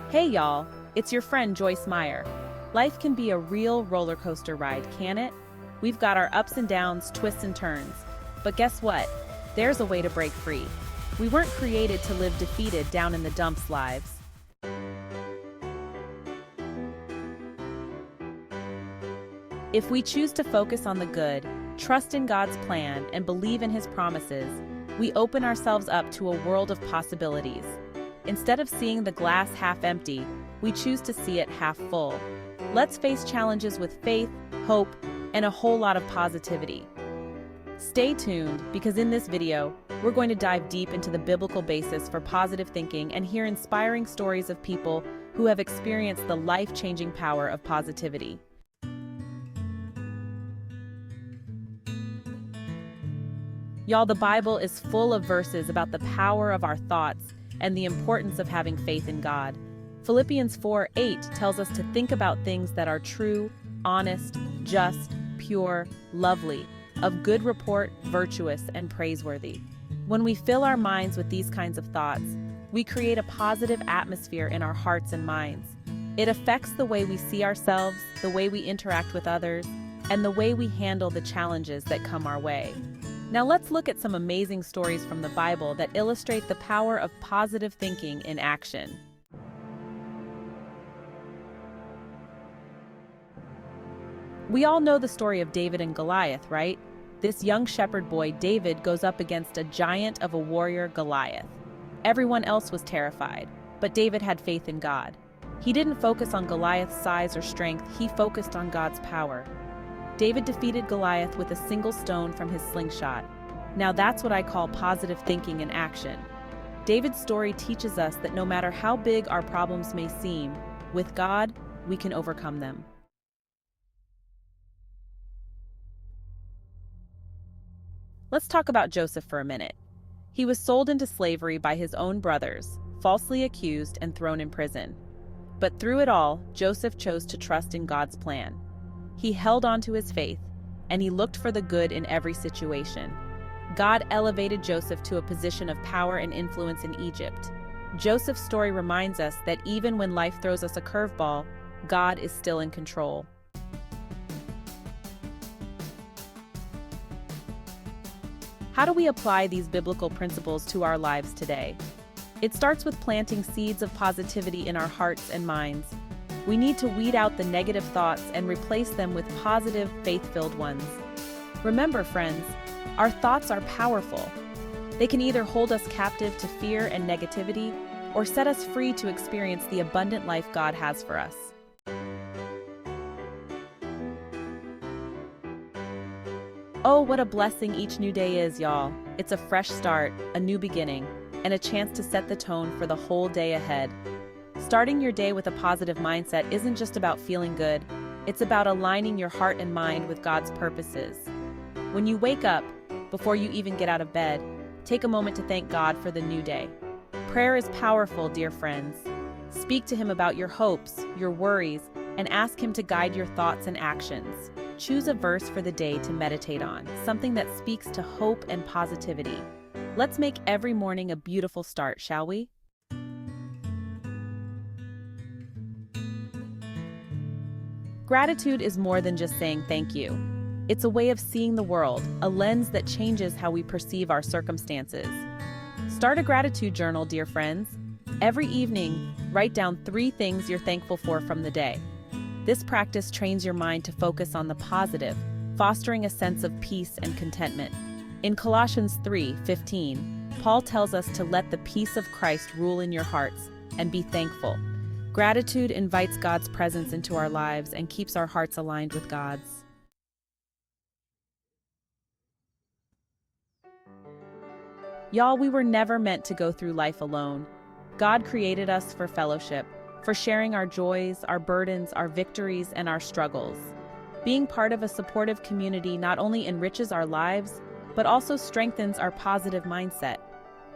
Hey y'all, it's your friend Joyce Meyer. Life can be a real roller coaster ride, can it? We've got our ups and downs, twists and turns. But guess what? There's a way to break free. We weren't created to live defeated down in the dumps lives. If we choose to focus on the good, trust in God's plan, and believe in His promises, we open ourselves up to a world of possibilities. Instead of seeing the glass half empty, we choose to see it half full. Let's face challenges with faith, hope, and a whole lot of positivity. Stay tuned, because in this video, we're going to dive deep into the biblical basis for positive thinking and hear inspiring stories of people who have experienced the life-changing power of positivity. Y'all, the Bible is full of verses about the power of our thoughts and the importance of having faith in God. Philippians 4:8 tells us to think about things that are true, honest, just, pure, lovely, of good report, virtuous, and praiseworthy. When we fill our minds with these kinds of thoughts, we create a positive atmosphere in our hearts and minds. It affects the way we see ourselves, the way we interact with others, and the way we handle the challenges that come our way. Now let's look at some amazing stories from the Bible that illustrate the power of positive thinking in action. We all know the story of David and Goliath, right? This young shepherd boy, David, goes up against a giant of a warrior, Goliath. Everyone else was terrified, but David had faith in God. He didn't focus on Goliath's size or strength, he focused on God's power. David defeated Goliath with a single stone from his slingshot. Now that's what I call positive thinking in action. David's story teaches us that no matter how big our problems may seem, with God, we can overcome them. Let's talk about Joseph for a minute. He was sold into slavery by his own brothers, falsely accused and thrown in prison. But through it all, Joseph chose to trust in God's plan. He held on to his faith, and he looked for the good in every situation. God elevated Joseph to a position of power and influence in Egypt. Joseph's story reminds us that even when life throws us a curveball, God is still in control. How do we apply these biblical principles to our lives today? It starts with planting seeds of positivity in our hearts and minds. We need to weed out the negative thoughts and replace them with positive, faith-filled ones. Remember, friends, our thoughts are powerful. They can either hold us captive to fear and negativity, or set us free to experience the abundant life God has for us. Oh, what a blessing each new day is, y'all. It's a fresh start, a new beginning, and a chance to set the tone for the whole day ahead. Starting your day with a positive mindset isn't just about feeling good, it's about aligning your heart and mind with God's purposes. When you wake up, before you even get out of bed, take a moment to thank God for the new day. Prayer is powerful, dear friends. Speak to Him about your hopes, your worries, and ask Him to guide your thoughts and actions. Choose a verse for the day to meditate on, something that speaks to hope and positivity. Let's make every morning a beautiful start, shall we? Gratitude is more than just saying thank you. It's a way of seeing the world, a lens that changes how we perceive our circumstances. Start a gratitude journal, dear friends. Every evening, write down 3 things you're thankful for from the day. This practice trains your mind to focus on the positive, fostering a sense of peace and contentment. In Colossians 3:15, Paul tells us to let the peace of Christ rule in your hearts and be thankful. Gratitude invites God's presence into our lives and keeps our hearts aligned with God's. Y'all, we were never meant to go through life alone. God created us for fellowship, for sharing our joys, our burdens, our victories, and our struggles. Being part of a supportive community not only enriches our lives, but also strengthens our positive mindset.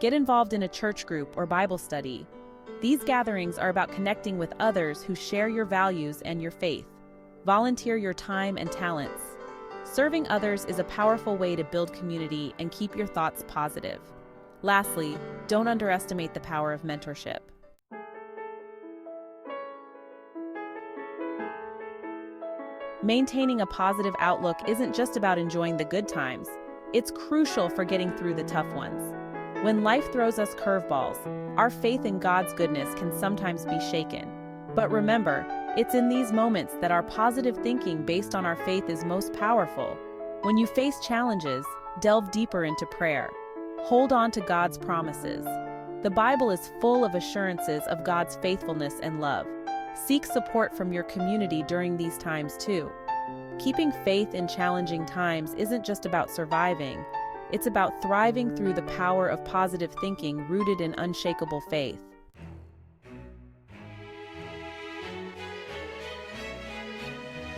Get involved in a church group or Bible study. These gatherings are about connecting with others who share your values and your faith. Volunteer your time and talents. Serving others is a powerful way to build community and keep your thoughts positive. Lastly, don't underestimate the power of mentorship. Maintaining a positive outlook isn't just about enjoying the good times. It's crucial for getting through the tough ones. When life throws us curveballs, our faith in God's goodness can sometimes be shaken. But remember, it's in these moments that our positive thinking based on our faith is most powerful. When you face challenges, delve deeper into prayer. Hold on to God's promises. The Bible is full of assurances of God's faithfulness and love. Seek support from your community during these times too. Keeping faith in challenging times isn't just about surviving. It's about thriving through the power of positive thinking rooted in unshakable faith.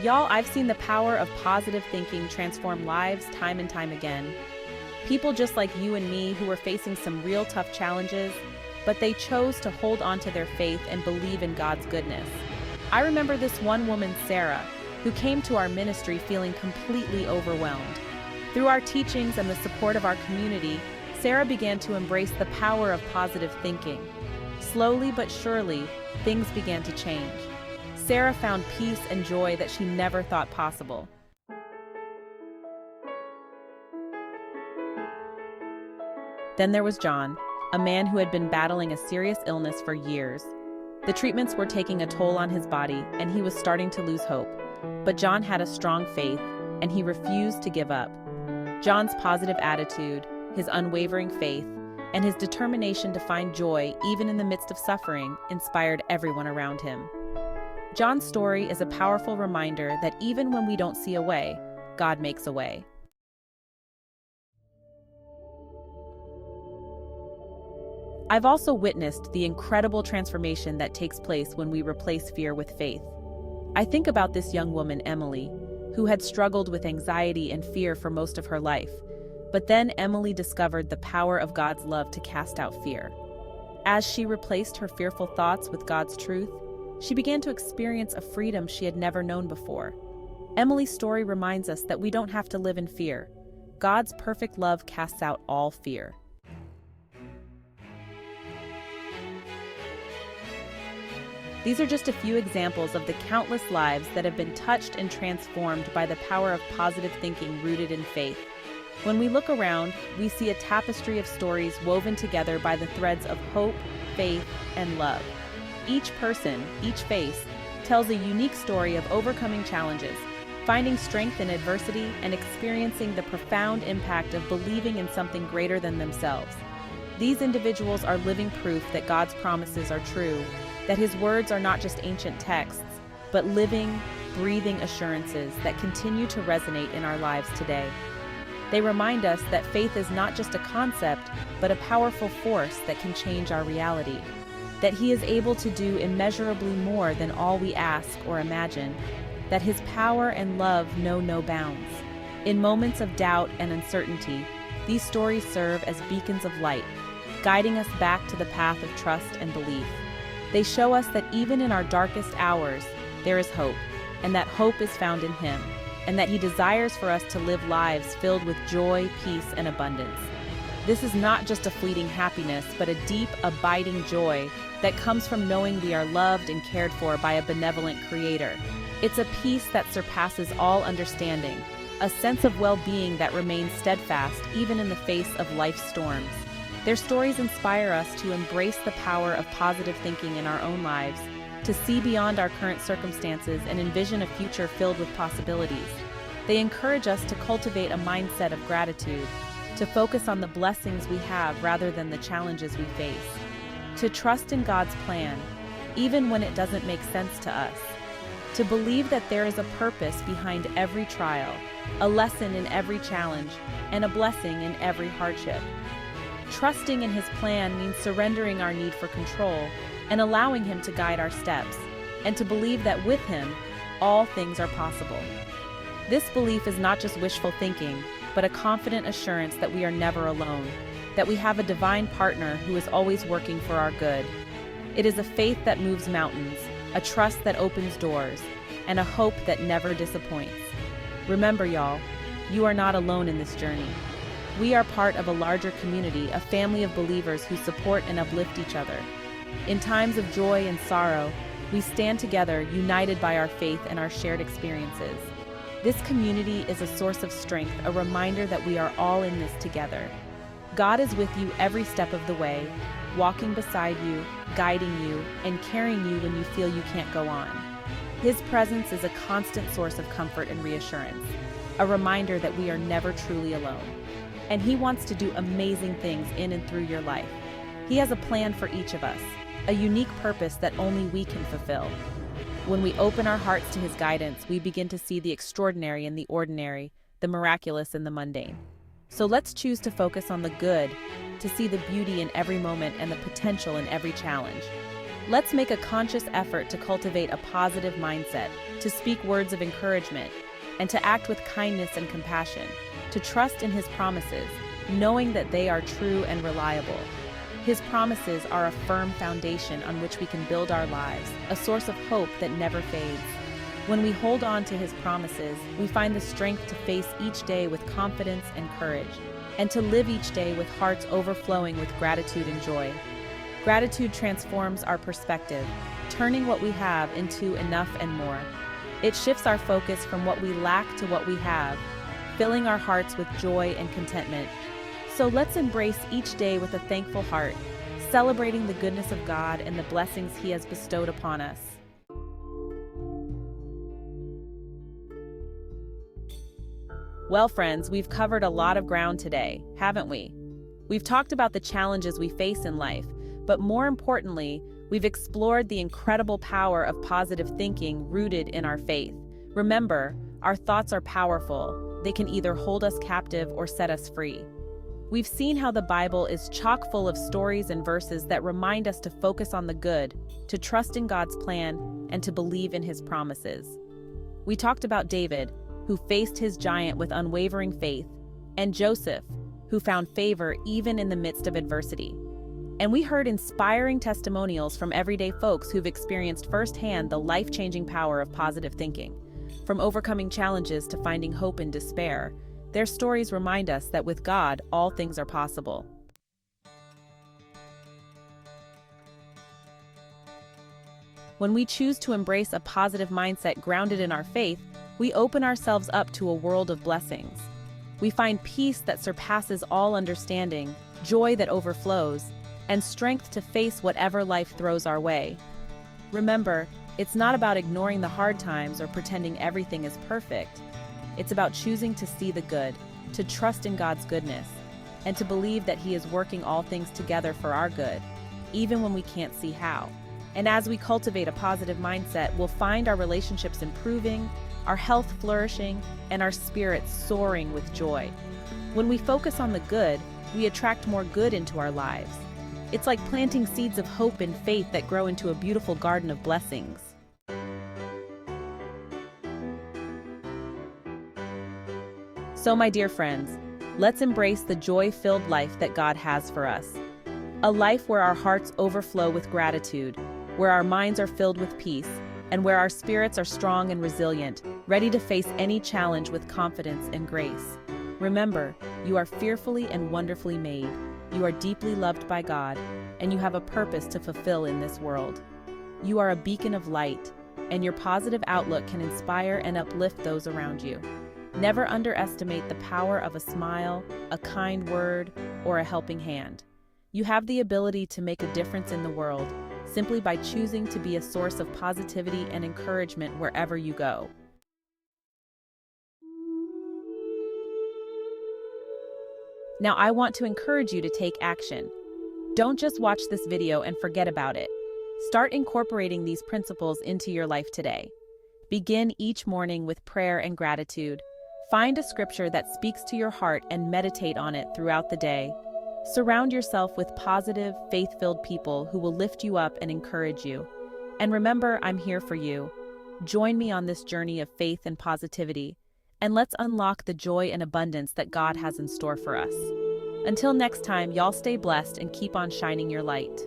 Y'all, I've seen the power of positive thinking transform lives time and time again. People just like you and me who were facing some real tough challenges, but they chose to hold on to their faith and believe in God's goodness. I remember this one woman, Sarah, who came to our ministry feeling completely overwhelmed. Through our teachings and the support of our community, Sarah began to embrace the power of positive thinking. Slowly but surely, things began to change. Sarah found peace and joy that she never thought possible. Then there was John, a man who had been battling a serious illness for years. The treatments were taking a toll on his body, and he was starting to lose hope. But John had a strong faith, and he refused to give up. John's positive attitude, his unwavering faith, and his determination to find joy even in the midst of suffering inspired everyone around him. John's story is a powerful reminder that even when we don't see a way, God makes a way. I've also witnessed the incredible transformation that takes place when we replace fear with faith. I think about this young woman, Emily, who had struggled with anxiety and fear for most of her life. But then Emily discovered the power of God's love to cast out fear. As she replaced her fearful thoughts with God's truth, she began to experience a freedom she had never known before. Emily's story reminds us that we don't have to live in fear. God's perfect love casts out all fear. These are just a few examples of the countless lives that have been touched and transformed by the power of positive thinking rooted in faith. When we look around, we see a tapestry of stories woven together by the threads of hope, faith, and love. Each person, each face, tells a unique story of overcoming challenges, finding strength in adversity, and experiencing the profound impact of believing in something greater than themselves. These individuals are living proof that God's promises are true, that His words are not just ancient texts, but living, breathing assurances that continue to resonate in our lives today. They remind us that faith is not just a concept, but a powerful force that can change our reality, that He is able to do immeasurably more than all we ask or imagine, that His power and love know no bounds. In moments of doubt and uncertainty, these stories serve as beacons of light, guiding us back to the path of trust and belief. They show us that even in our darkest hours, there is hope, and that hope is found in Him, and that He desires for us to live lives filled with joy, peace, and abundance. This is not just a fleeting happiness, but a deep, abiding joy that comes from knowing we are loved and cared for by a benevolent Creator. It's a peace that surpasses all understanding, a sense of well-being that remains steadfast even in the face of life's storms. Their stories inspire us to embrace the power of positive thinking in our own lives, to see beyond our current circumstances and envision a future filled with possibilities. They encourage us to cultivate a mindset of gratitude, to focus on the blessings we have rather than the challenges we face, to trust in God's plan, even when it doesn't make sense to us, to believe that there is a purpose behind every trial, a lesson in every challenge, and a blessing in every hardship. Trusting in His plan means surrendering our need for control and allowing Him to guide our steps, and to believe that with Him, all things are possible. This belief is not just wishful thinking, but a confident assurance that we are never alone, that we have a divine partner who is always working for our good. It is a faith that moves mountains, a trust that opens doors, and a hope that never disappoints. Remember, y'all, you are not alone in this journey. We are part of a larger community, a family of believers who support and uplift each other. In times of joy and sorrow, we stand together, united by our faith and our shared experiences. This community is a source of strength, a reminder that we are all in this together. God is with you every step of the way, walking beside you, guiding you, and carrying you when you feel you can't go on. His presence is a constant source of comfort and reassurance, a reminder that we are never truly alone. And He wants to do amazing things in and through your life. He has a plan for each of us, a unique purpose that only we can fulfill. When we open our hearts to His guidance, we begin to see the extraordinary in the ordinary, the miraculous in the mundane. So let's choose to focus on the good, to see the beauty in every moment and the potential in every challenge. Let's make a conscious effort to cultivate a positive mindset, to speak words of encouragement, and to act with kindness and compassion, to trust in His promises, knowing that they are true and reliable. His promises are a firm foundation on which we can build our lives, a source of hope that never fades. When we hold on to His promises, we find the strength to face each day with confidence and courage, and to live each day with hearts overflowing with gratitude and joy. Gratitude transforms our perspective, turning what we have into enough and more. It shifts our focus from what we lack to what we have, filling our hearts with joy and contentment. So let's embrace each day with a thankful heart, celebrating the goodness of God and the blessings He has bestowed upon us. Well, friends, we've covered a lot of ground today, haven't we? We've talked about the challenges we face in life, but more importantly, we've explored the incredible power of positive thinking rooted in our faith. Remember, our thoughts are powerful. They can either hold us captive or set us free. We've seen how the Bible is chock full of stories and verses that remind us to focus on the good, to trust in God's plan, and to believe in His promises. We talked about David, who faced his giant with unwavering faith, and Joseph, who found favor even in the midst of adversity. And we heard inspiring testimonials from everyday folks who've experienced firsthand the life-changing power of positive thinking. From overcoming challenges to finding hope in despair, their stories remind us that with God, all things are possible. When we choose to embrace a positive mindset grounded in our faith, we open ourselves up to a world of blessings. We find peace that surpasses all understanding, joy that overflows, and strength to face whatever life throws our way. Remember, it's not about ignoring the hard times or pretending everything is perfect. It's about choosing to see the good, to trust in God's goodness, and to believe that He is working all things together for our good, even when we can't see how. And as we cultivate a positive mindset, we'll find our relationships improving, our health flourishing, and our spirits soaring with joy. When we focus on the good, we attract more good into our lives. It's like planting seeds of hope and faith that grow into a beautiful garden of blessings. So, my dear friends, let's embrace the joy-filled life that God has for us. A life where our hearts overflow with gratitude, where our minds are filled with peace, and where our spirits are strong and resilient, ready to face any challenge with confidence and grace. Remember, you are fearfully and wonderfully made. You are deeply loved by God, and you have a purpose to fulfill in this world. You are a beacon of light, and your positive outlook can inspire and uplift those around you. Never underestimate the power of a smile, a kind word, or a helping hand. You have the ability to make a difference in the world simply by choosing to be a source of positivity and encouragement wherever you go. Now, I want to encourage you to take action. Don't just watch this video and forget about it. Start incorporating these principles into your life today. Begin each morning with prayer and gratitude. Find a scripture that speaks to your heart and meditate on it throughout the day. Surround yourself with positive, faith-filled people who will lift you up and encourage you. And remember, I'm here for you. Join me on this journey of faith and positivity, and let's unlock the joy and abundance that God has in store for us. Until next time, y'all stay blessed and keep on shining your light.